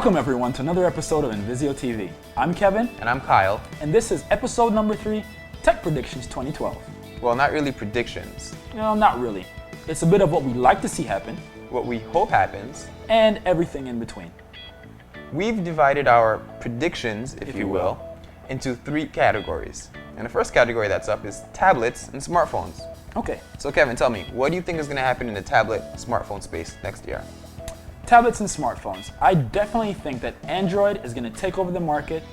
Welcome everyone to another episode of Invizio TV. I'm Kevin. And I'm Kyle. And this is episode number 3, Tech Predictions 2012. Well, not really predictions. No, not really. It's a bit of what we like to see happen. What we hope happens. And everything in between. We've divided our predictions, if you will, into 3 categories. And the first category that's up is tablets and smartphones. Okay. So Kevin, tell me, what do you think is going to happen in the tablet smartphone space next year? Tablets and smartphones. I definitely think that Android is going to take over the market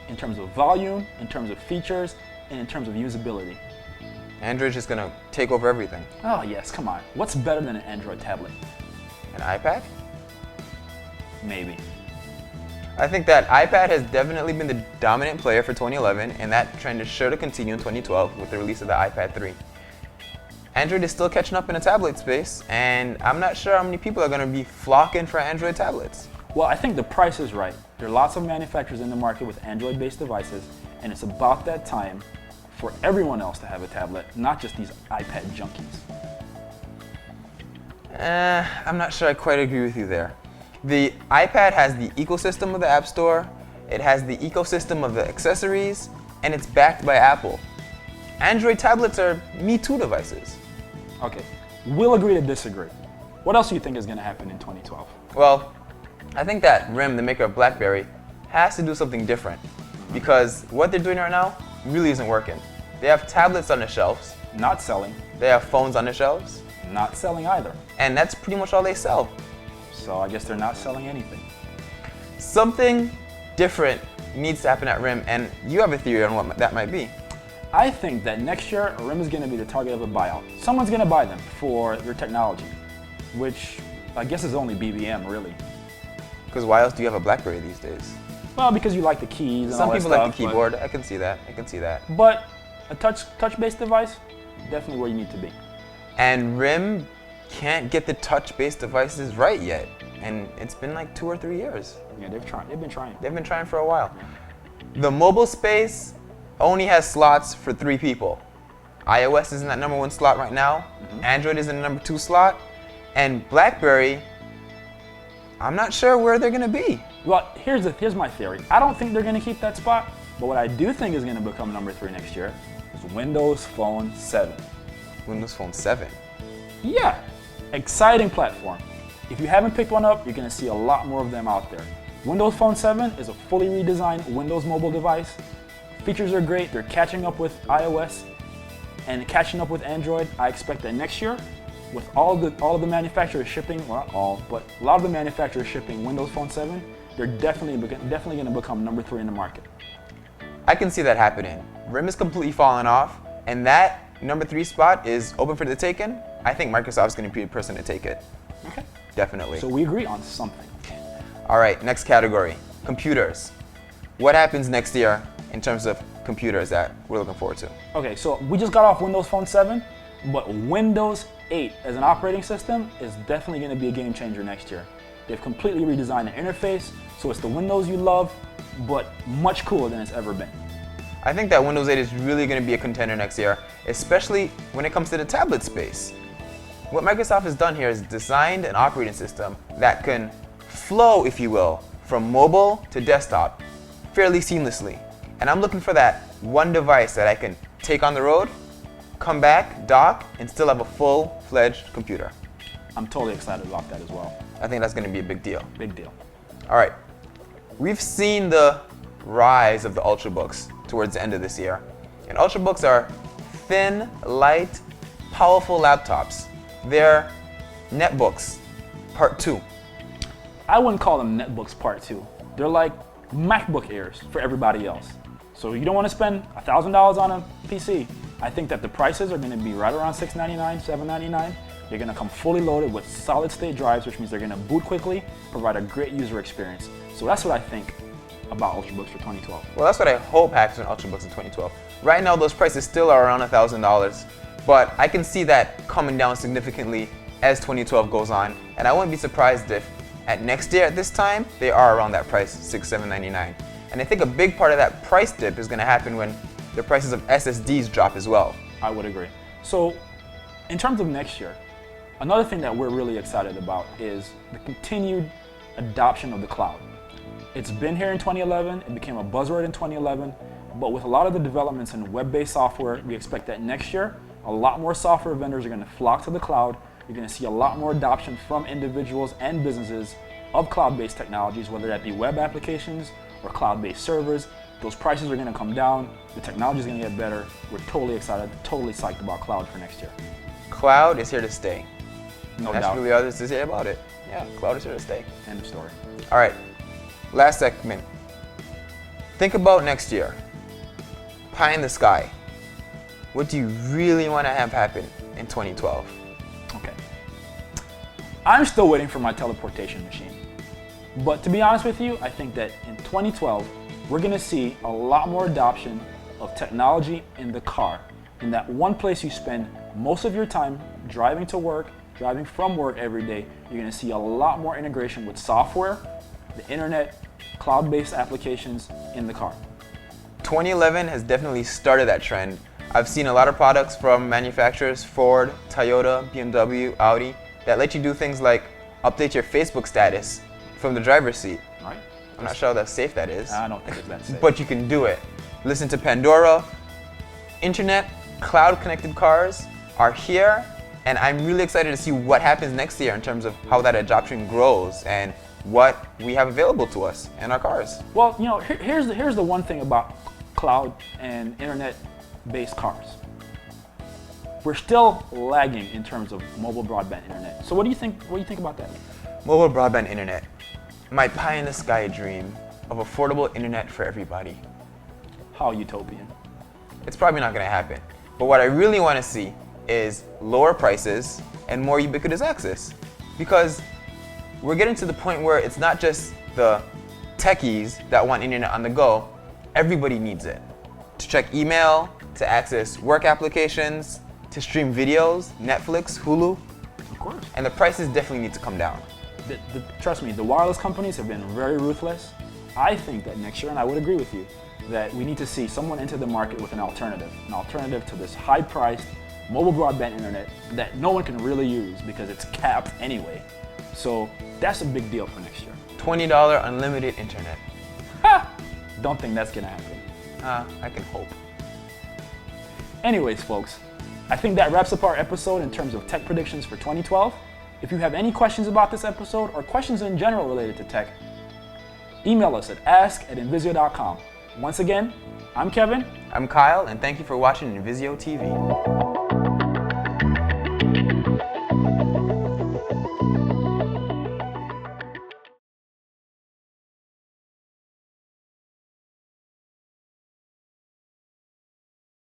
in terms of volume, in terms of features, and in terms of usability. Android's just going to take over everything. Oh yes, come on. What's better than an Android tablet? An iPad? Maybe. I think that iPad has definitely been the dominant player for 2011, and that trend is sure to continue in 2012 with the release of the iPad 3. Android is still catching up in the tablet space, and I'm not sure how many people are going to be flocking for Android tablets. Well, I think the price is right. There are lots of manufacturers in the market with Android-based devices, and it's about that time for everyone else to have a tablet, not just these iPad junkies. I'm not sure I quite agree with you there. The iPad has the ecosystem of the App Store, it has the ecosystem of the accessories, and it's backed by Apple. Android tablets are Me Too devices. Okay, we'll agree to disagree. What else do you think is going to happen in 2012? Well, I think that RIM, the maker of BlackBerry, has to do something different because what they're doing right now really isn't working. They have tablets on the shelves. Not selling. They have phones on the shelves. Not selling either. And that's pretty much all they sell. So I guess they're not selling anything. Something different needs to happen at RIM, and you have a theory on what that might be. I think that next year, RIM is going to be the target of a buyout. Someone's going to buy them for their technology, which I guess is only BBM, really. Because why else do you have a BlackBerry these days? Well, because you like the keys and Some all that people stuff, like the keyboard. I can see that. I can see that. But a touch-based device, definitely where you need to be. And RIM can't get the touch-based devices right yet. And it's been like 2 or 3 years. Yeah, they've been trying. They've been trying for a while. The mobile space only has slots for 3 people. iOS is in that number 1 slot right now. Android is in the number 2 slot. And BlackBerry, I'm not sure where they're going to be. Well, here's my theory. I don't think they're going to keep that spot. But what I do think is going to become number 3 next year is Windows Phone 7. Windows Phone 7? Yeah, exciting platform. If you haven't picked one up, you're going to see a lot more of them out there. Windows Phone 7 is a fully redesigned Windows mobile device. Features are great. They're catching up with iOS and catching up with Android. I expect that next year, with all of the manufacturers shipping, well, not all, but a lot of the manufacturers shipping Windows Phone 7, they're definitely going to become number 3 in the market. I can see that happening. RIM is completely falling off, and that number 3 spot is open for the taking. I think Microsoft's going to be the person to take it. Okay. Definitely. So we agree on something. All right, next category, computers. What happens next year in terms of computers that we're looking forward to? Okay, so we just got off Windows Phone 7, but Windows 8 as an operating system is definitely going to be a game changer next year. They've completely redesigned the interface, so it's the Windows you love, but much cooler than it's ever been. I think that Windows 8 is really going to be a contender next year, especially when it comes to the tablet space. What Microsoft has done here is designed an operating system that can flow, if you will, from mobile to desktop fairly seamlessly. And I'm looking for that one device that I can take on the road, come back, dock, and still have a full-fledged computer. I'm totally excited about that as well. I think that's going to be a big deal. Big deal. All right. We've seen the rise of the Ultrabooks towards the end of this year. And Ultrabooks are thin, light, powerful laptops. They're netbooks, part 2. I wouldn't call them netbooks part 2. They're like MacBook Airs for everybody else. So you don't want to spend $1,000 on a PC. I think that the prices are going to be right around $699, $799. They're going to come fully loaded with solid state drives, which means they're going to boot quickly, provide a great user experience. So that's what I think about Ultrabooks for 2012. Well, that's what I hope happens with Ultrabooks in 2012. Right now, those prices still are around $1,000, but I can see that coming down significantly as 2012 goes on, and I wouldn't be surprised if at next year at this time, they are around that price, $6,799. And I think a big part of that price dip is going to happen when the prices of SSDs drop as well. I would agree. So in terms of next year, another thing that we're really excited about is the continued adoption of the cloud. It's been here in 2011, it became a buzzword in 2011, but with a lot of the developments in web-based software, we expect that next year, a lot more software vendors are going to flock to the cloud. You're going to see a lot more adoption from individuals and businesses of cloud-based technologies, whether that be web applications or cloud-based servers. Those prices are going to come down, the technology is going to get better. We're totally excited, totally psyched about cloud for next year. Cloud is here to stay. No That's doubt. really all there is to say about it. Yeah, cloud is here to stay. End of story. All right, last segment. Think about next year. Pie in the sky. What do you really want to have happen in 2012? Okay. I'm still waiting for my teleportation machine. But to be honest with you, I think that in 2012, we're going to see a lot more adoption of technology in the car. In that one place you spend most of your time driving to work, driving from work every day, you're going to see a lot more integration with software, the internet, cloud-based applications in the car. 2011 has definitely started that trend. I've seen a lot of products from manufacturers, Ford, Toyota, BMW, Audi, that let you do things like update your Facebook status from the driver's seat. Right? I'm not sure how safe that is, I don't think it's that safe. but you can do it. Listen to Pandora. Internet, cloud-connected cars are here, and I'm really excited to see what happens next year in terms of how that adoption grows and what we have available to us in our cars. Well, you know, here's the one thing about cloud and internet-based cars. We're still lagging in terms of mobile broadband internet. So what do you think about that? Mobile broadband internet. My pie-in-the-sky dream of affordable internet for everybody. How utopian. It's probably not going to happen. But what I really want to see is lower prices and more ubiquitous access. Because we're getting to the point where it's not just the techies that want internet on the go. Everybody needs it. To check email, to access work applications, to stream videos, Netflix, Hulu. Of course. And the prices definitely need to come down. Trust me, the wireless companies have been very ruthless. I think that next year, and I would agree with you, that we need to see someone enter the market with an alternative to this high-priced mobile broadband internet that no one can really use because it's capped anyway. So that's a big deal for next year. $20 unlimited internet. Ha! Don't think that's gonna happen. I can hope. Anyways, folks, I think that wraps up our episode in terms of tech predictions for 2012. If you have any questions about this episode or questions in general related to tech, email us at ask@invizio.com. Once again, I'm Kevin. I'm Kyle, and thank you for watching Invizio TV.